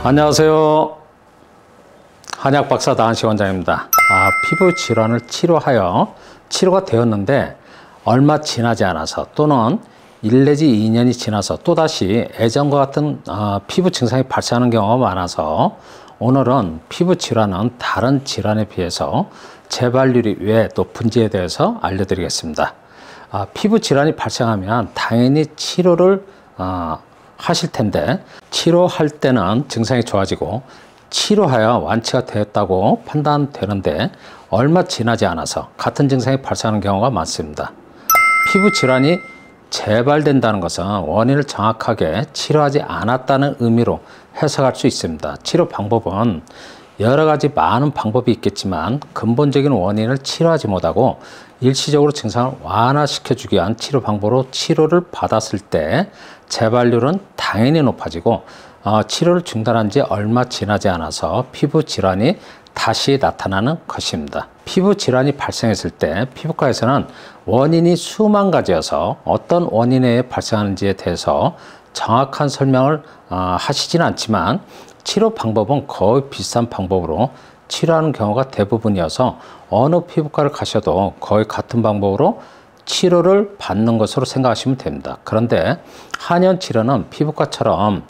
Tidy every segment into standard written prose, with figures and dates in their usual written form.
안녕하세요. 한약박사 나한시 원장입니다. 피부 질환을 치료하여 치료가 되었는데 얼마 지나지 않아서 또는 1 내지 2년이 지나서 또다시 예전과 같은 피부 증상이 발생하는 경우가 많아서 오늘은 피부 질환은 다른 질환에 비해서 재발률이 왜 높은지에 대해서 알려드리겠습니다. 피부 질환이 발생하면 당연히 치료를 하실 텐데 치료할 때는 증상이 좋아지고 치료하여 완치가 되었다고 판단되는데 얼마 지나지 않아서 같은 증상이 발생하는 경우가 많습니다. 피부 질환이 재발된다는 것은 원인을 정확하게 치료하지 않았다는 의미로 해석할 수 있습니다. 치료 방법은 여러 가지 많은 방법이 있겠지만 근본적인 원인을 치료하지 못하고 일시적으로 증상을 완화시켜주기 위한 치료 방법으로 치료를 받았을 때 재발률은 당연히 높아지고 치료를 중단한 지 얼마 지나지 않아서 피부 질환이 다시 나타나는 것입니다. 피부 질환이 발생했을 때 피부과에서는 원인이 수만 가지여서 어떤 원인에 의해 발생하는지에 대해서 정확한 설명을 하시지는 않지만 치료 방법은 거의 비슷한 방법으로 치료하는 경우가 대부분이어서 어느 피부과를 가셔도 거의 같은 방법으로 치료를 받는 것으로 생각하시면 됩니다. 그런데 한의원 치료는 피부과처럼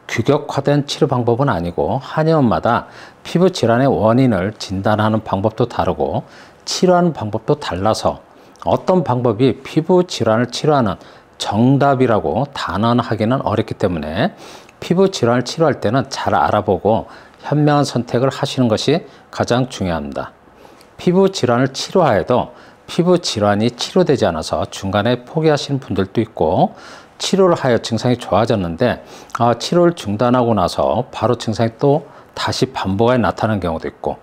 규격화된 치료 방법은 아니고 한의원마다 피부 질환의 원인을 진단하는 방법도 다르고 치료하는 방법도 달라서 어떤 방법이 피부 질환을 치료하는 정답이라고 단언하기는 어렵기 때문에 피부 질환을 치료할 때는 잘 알아보고 현명한 선택을 하시는 것이 가장 중요합니다. 피부 질환을 치료하여도 피부 질환이 치료되지 않아서 중간에 포기하시는 분들도 있고 치료를 하여 증상이 좋아졌는데 치료를 중단하고 나서 바로 증상이 또 다시 반복하여 나타나는 경우도 있고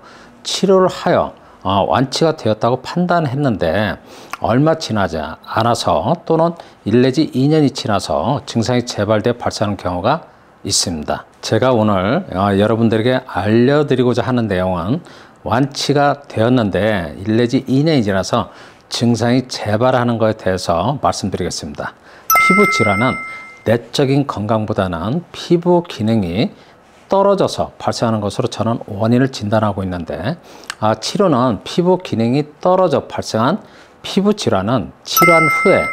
치료를 하여 완치가 되었다고 판단했는데 얼마 지나지 않아서 또는 1 내지 2년이 지나서 증상이 재발되어 발생하는 경우가 있습니다. 제가 오늘 여러분들에게 알려드리고자 하는 내용은 완치가 되었는데 1 내지 2년이 지나서 증상이 재발하는 것에 대해서 말씀드리겠습니다. 피부 질환은 내적인 건강보다는 피부 기능이 떨어져서 발생하는 것으로 저는 원인을 진단하고 있는데 치료는 피부 기능이 떨어져 발생한 피부 질환은 치료한 후에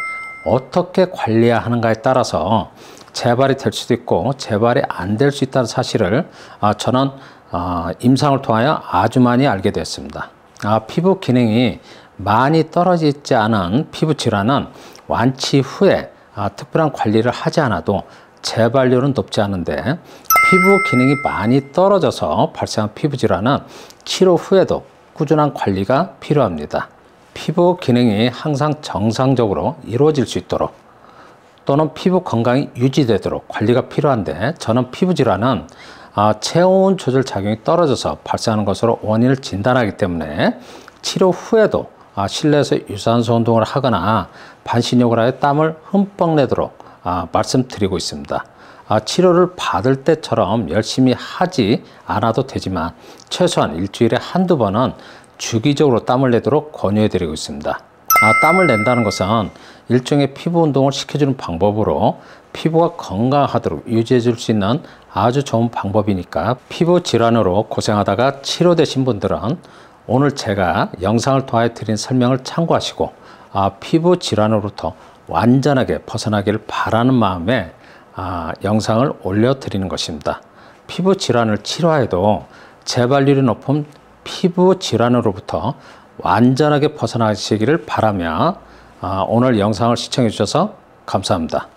어떻게 관리해야 하는가에 따라서 재발이 될 수도 있고 재발이 안 될 수 있다는 사실을 저는 임상을 통하여 아주 많이 알게 됐습니다. 피부 기능이 많이 떨어지지 않은 피부 질환은 완치 후에 특별한 관리를 하지 않아도 재발률은 높지 않은데 피부 기능이 많이 떨어져서 발생한 피부 질환은 치료 후에도 꾸준한 관리가 필요합니다. 피부 기능이 항상 정상적으로 이루어질 수 있도록 또는 피부 건강이 유지되도록 관리가 필요한데 저는 피부 질환은 체온 조절 작용이 떨어져서 발생하는 것으로 원인을 진단하기 때문에 치료 후에도 실내에서 유산소 운동을 하거나 반신욕을 하여 땀을 흠뻑 내도록 말씀드리고 있습니다. 치료를 받을 때처럼 열심히 하지 않아도 되지만 최소한 일주일에 한두 번은 주기적으로 땀을 내도록 권유해 드리고 있습니다. 땀을 낸다는 것은 일종의 피부 운동을 시켜주는 방법으로 피부가 건강하도록 유지해 줄 수 있는 아주 좋은 방법이니까 피부 질환으로 고생하다가 치료되신 분들은 오늘 제가 영상을 통해 드린 설명을 참고하시고 피부 질환으로부터 완전하게 벗어나기를 바라는 마음에 영상을 올려드리는 것입니다. 피부 질환을 치료하여도 재발률이 높은 피부 질환으로부터 완전하게 벗어나시기를 바라며 오늘 영상을 시청해 주셔서 감사합니다.